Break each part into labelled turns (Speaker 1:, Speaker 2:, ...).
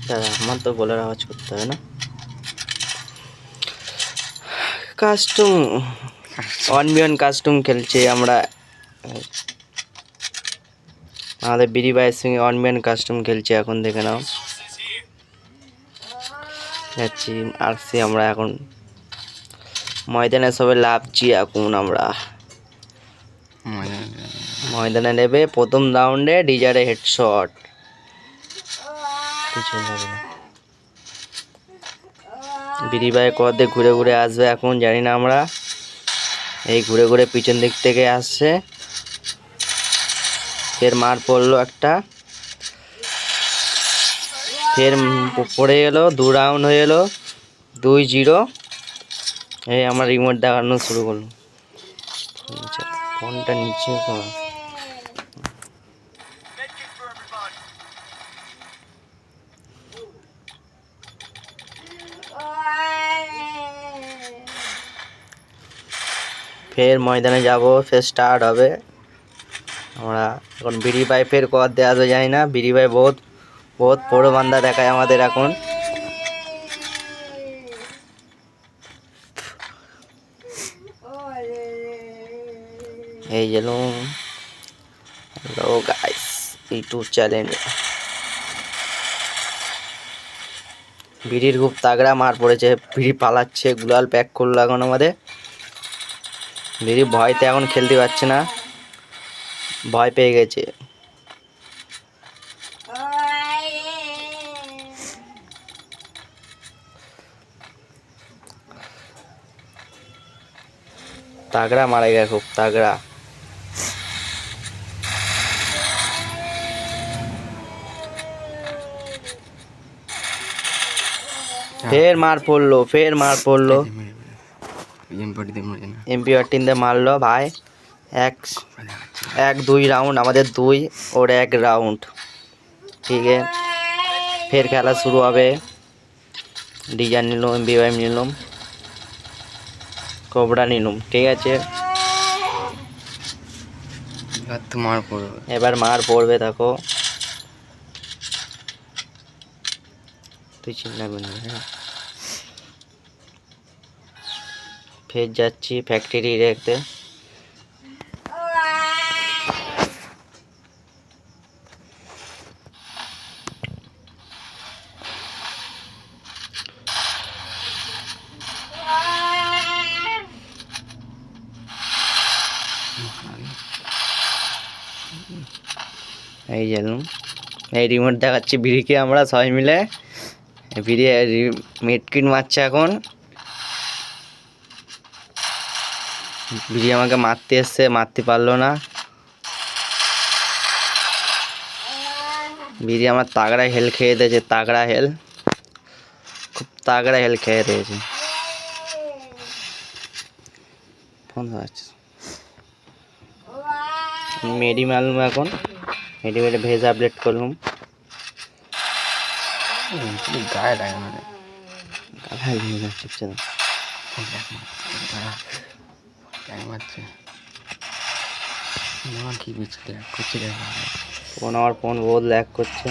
Speaker 1: দাদা আমার তো গলার আওয়াজ করতে হবে না। কাস্টম 1v1 কাস্টম খেলছে আমরা, আমাদের বিডি ভাইয়ের সঙ্গে 1v1 কাস্টম খেলছে এখন, দেখে নাও। যাচ্ছি আসছি আমরা এখন ময়দানে, সবে লাভছি এখন আমরা ময়দানে নেবে। প্রথম রাউন্ডে ডিজারে হেডশট, কিছুই হবে না। বিডি ভাই কদে ঘুরে ঘুরে আসবে এখন, জানি না আমরা। এই ঘুরে ঘুরে পিছন দিক থেকে আসছে, ফের মার পড়লো একটা, ফের পড়ে গেলো। 2 রাউন্ড হয়ে গেলো, 2-0। এই আমার রিমোট দেখানো শুরু করলো। ফোনটা নিচে ফের ময়দানে যাব, ফের স্টার্ট হবে। আমরা এখন বিডি ভাই ফের কর দেওয়া তো যায় না। বিডি ভাই বহুত বড় বান্দা দেখায় আমাদের এখন। এই গেলুম। Hello guys, YouTube channel. বিড়ির খুব তাগড়া মার পড়েছে, বিড়ি পালাচ্ছে। গুলাল প্যাক করলো এখন আমাদের। বিড়ি ভয়তে এখন খেলতে পারছে না, ভয় পেয়ে গেছে। তাগড়া মারা গেছে, খুব তাগড়া। ফের মার পড়লো, ফের মার পড়লো। MP14 দিয়ে মারলো ভাই। 1-2 রাউন্ড, আমাদের 2 ওর 1 রাউন্ড। ঠিক আছে, ফের খেলা শুরু হবে। ডিজার নিলাম, MP5 নিলাম, কোবরা নিলাম। ঠিক আছে, এবার মার পড়বে। দেখো তুই চিন্তাবি না। হ্যাঁ, ফের যাচ্ছি ফ্যাক্টরি দেখতে। এই গেলাম, এই রিমোট দেখাচ্ছি বিড়িকে আমরা সবাই মিলে। বিড়ি মিটকিট মারছে এখন। বিড়ি আমাকে মারতে এসছে, মারতে পারলো না। বিড়ি আমার তাগড়া হেল খেয়ে দিয়েছে, তাগড়া হেল, খুব তাগড়া হেল খেয়ে দিয়েছে। ফোন আছে, মেডি মারলুম এখন। মেডি মেরে ভেজ আপডেট করলুম। গায়ে লাগে না, গায়ে নিয়ে যাচ্ছে কি বুঝছে ল্যাগ করছে। ফোন, আমার ফোন বহুত ল্যাগ করছে।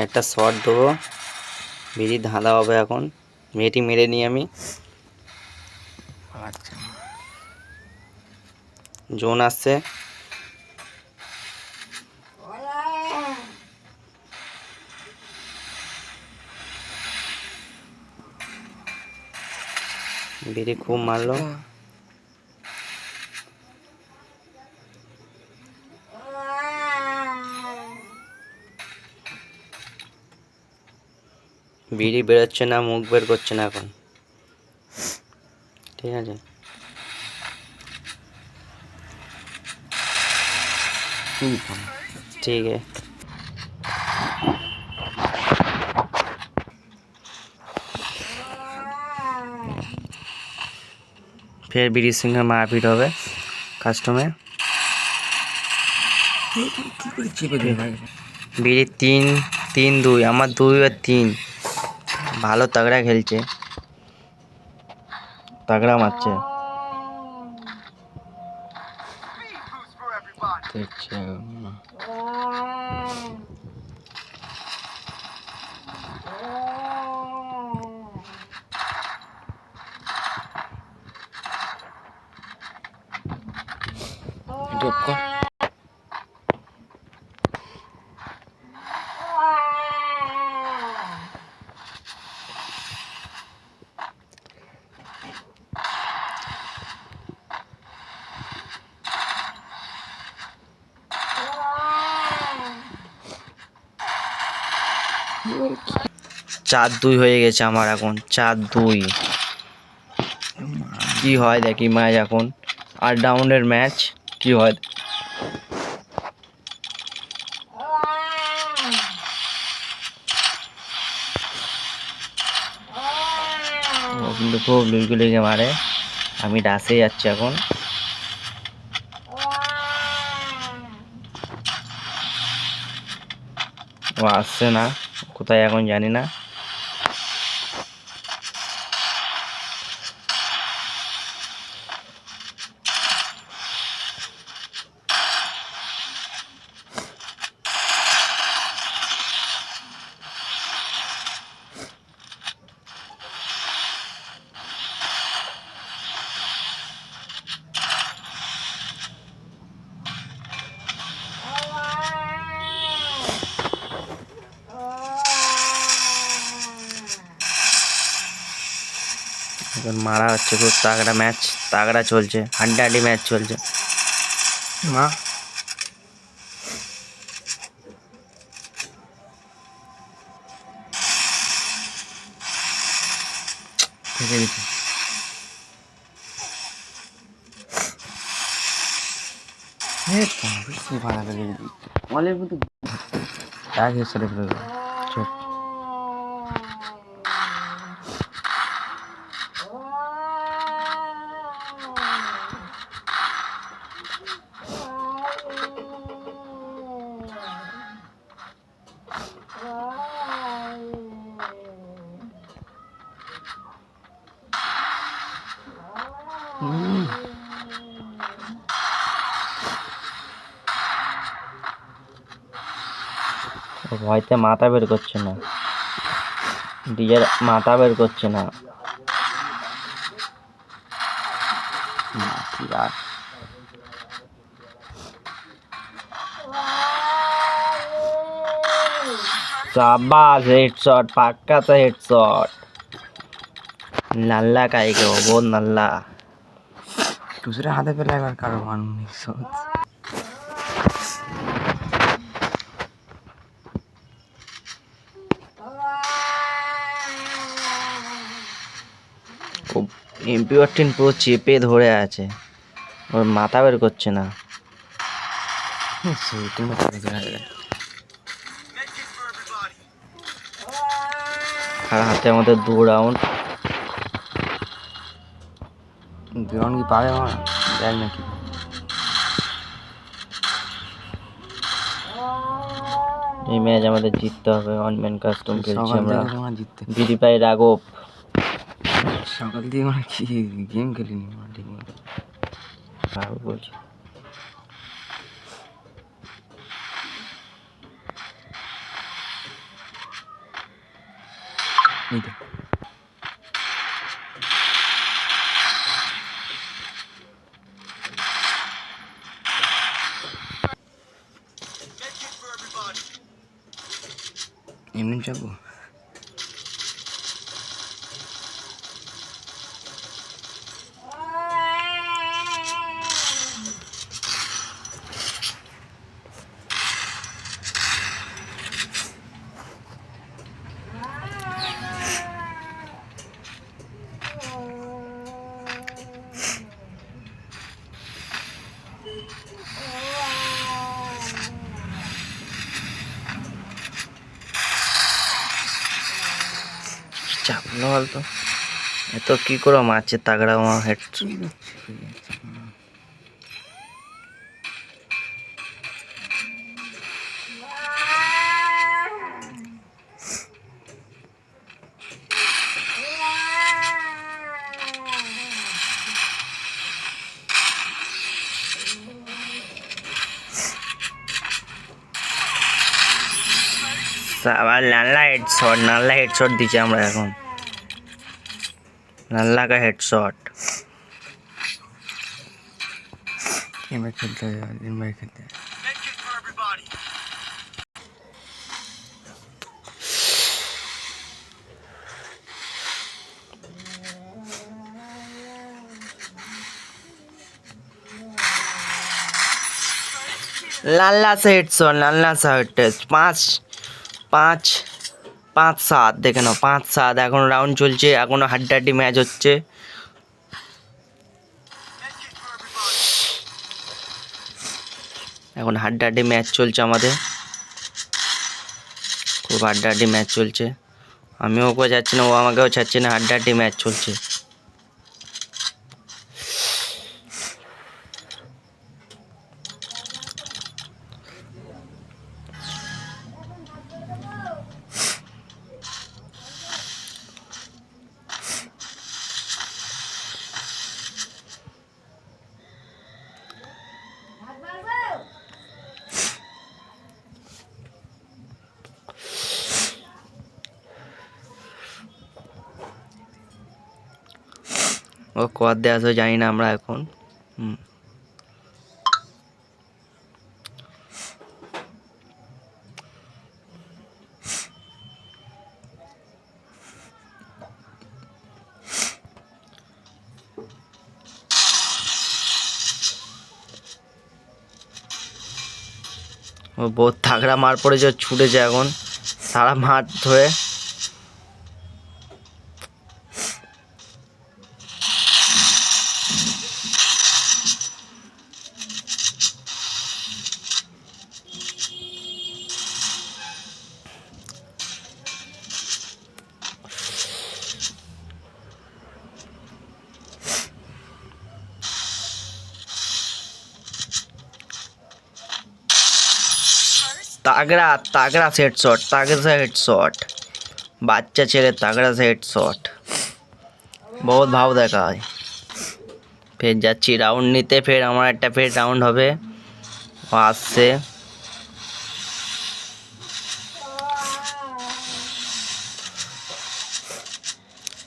Speaker 1: একটা শট দেবো, বিড়ি ধাঁধা হবে এখন। মেয়েটি মেরে নিই আমি। জোন আসছে, বিড়ি খুব মারলো। বিড়ি বেরোচ্ছে না, মুখ বের করছে না এখন। ঠিক আছে, ঠিক আছে। ফের বিড়ির সঙ্গে মারপিট হবে কাস্টমে। বিড়ি 3-2, আমার 2 আর 3। ভালো তাগড়া খেলছে। তাগড়া মারছে। দেখছে চার দুই হয়ে গেছে আমার এখন, 4-2। কি হয় দেখি ম্যাচ এখন, 8 রাউন্ডের ম্যাচ, কি হয়। ও কিন্তু খুব লুইকে লুইকে মারে, আমি ডাসে যাচ্ছি এখন। ও আসছে না, কোথায় এখন জানি না। এখন মারা হচ্ছে, খুব তাগড়া ম্যাচ, তাগড়া চলছে, হাড্ডাহাড্ডি ম্যাচ চলছে। মা থেকে দিচ্ছে, কি ভাড়া ফেলে দিচ্ছি অনেক কিন্তু এক হিসেবে ফেলে দেবো। চুপ। ও ভয়তে মাথা বের করছে না, ডিজের মাথা বের করছে না। शाबाश हेडशॉट, पाक्काचा हेडशॉट। नल्ला काय के वो, बहुत नल्ला। दुसऱ्या हाथे पे लागला काढू मारून MP14 পুরো চেপে ধরে আছে, ওর মাথা বের করছে না। আর হাতে আমাদের 2 রাউন্ড। 2 রাউন্ড কি পাবে আমার দেখ নাকি। এই ম্যাচ আমাদের জিততে হবে, অনম্যান কাস্টম খেলছি আমরা। বিডি পাই রাঘব সকাল দিয়ে মানে কি গেম খেলিনি ঠিক মতো বলছি। এমনি যাবো চাপলো বলতো, এত কি করে মারছে তাগড়া আমার হেড। আবার নাল্লা হেডশট দিচ্ছে আমরা এখন। নাল্লা কা হেডশট। এবার খেলতে হবে, খেলতে হবে। নাল্লা সে হেডশট, নাল্লা সা হেডশট। 5-7 দেখে নাও, 5-7 এখন রাউন্ড চলছে, এখনো হাড্ডাহাড্ডি ম্যাচ হচ্ছে। এখন হাড্ডাহাড্ডি ম্যাচ চলছে আমাদের, খুব হাড্ডাহাড্ডি ম্যাচ চলছে। আমিও ওকে যাচ্ছি না, ও আমাকেও ছাড়ছে না, হাড্ডাহাড্ডি ম্যাচ চলছে। ও কর দেওয়া তো জানি না আমরা এখন। ও বহুত থাকড়া মার পড়েছে, ছুটেছে এখন সারা মাঠ ধরে। তাগড়া তাগড়া হেডশট, তাগড়া হেডশট, বাচ্চা ছেলে তাগড়া হেডশট। বহুত ভাব দেখায়। ফের যাচ্ছি রাউন্ড নিতে, ফের আমার একটা ফের রাউন্ড হবে। ও আসছে,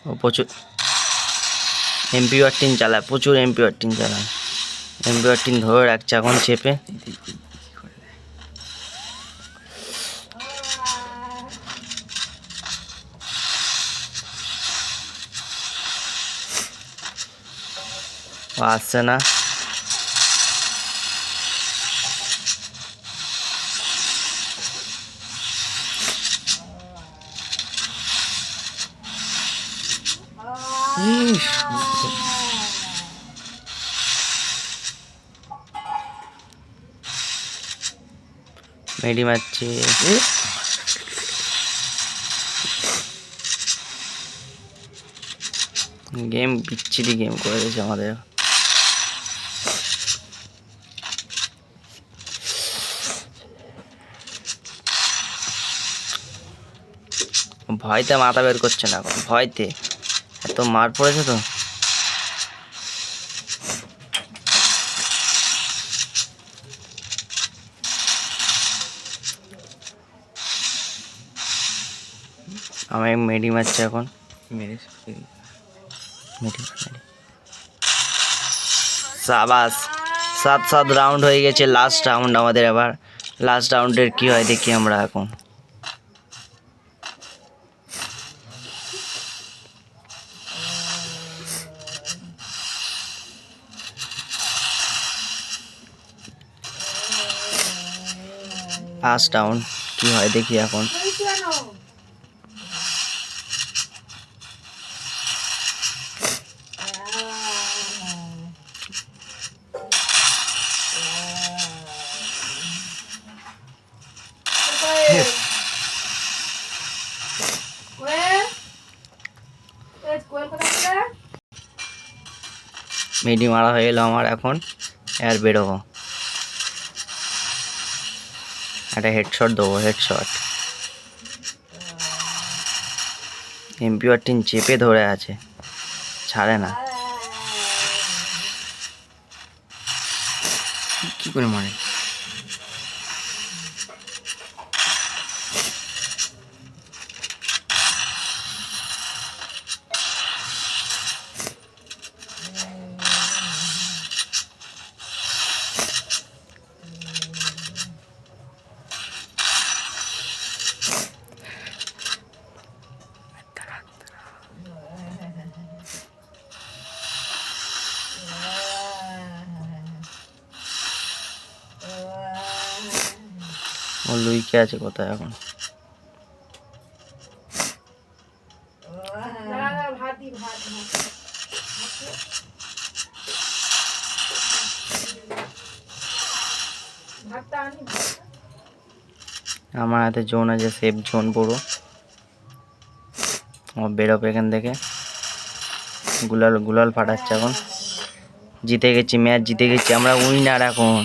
Speaker 1: ও প্রচুর MP14 চালায়, প্রচুর MP14 চালায়। MP14 ধরে রাখছে এখন চেপে। ও আসছে না। মেডি মারছে, গেম বিচ্ছিরি গেম করে দিয়েছে আমাদের। ভয়তে মাথা বের করছে না এখন, ভয়তে এত মার পড়েছে তো। আমি মেডি মারছি এখন। সাবাস, 7-7 রাউন্ড হয়ে গেছে, লাস্ট রাউন্ড আমাদের। এবার লাস্ট রাউন্ডের কি হয় দেখি আমরা এখন। লাস্ট রাউন্ড কি হয় দেখি এখন। মেডি মারা হয়ে গেলো আমার এখন, আর বেরোবো। একটা হেডশট দেবো, হেডশট। MP14 চেপে ধরে আছে, ছাড়ে না। কি করে মারে? ও লুইকে আছে কোথায় এখন? আমার হাতে জোন আছে, সেফ জোন পুরো। ও বেরোবে এখান থেকে। গুলাল ফাটাচ্ছে এখন। জিতে গেছি, ম্যাচ জিতে গেছি আমরা, উইনার এখন।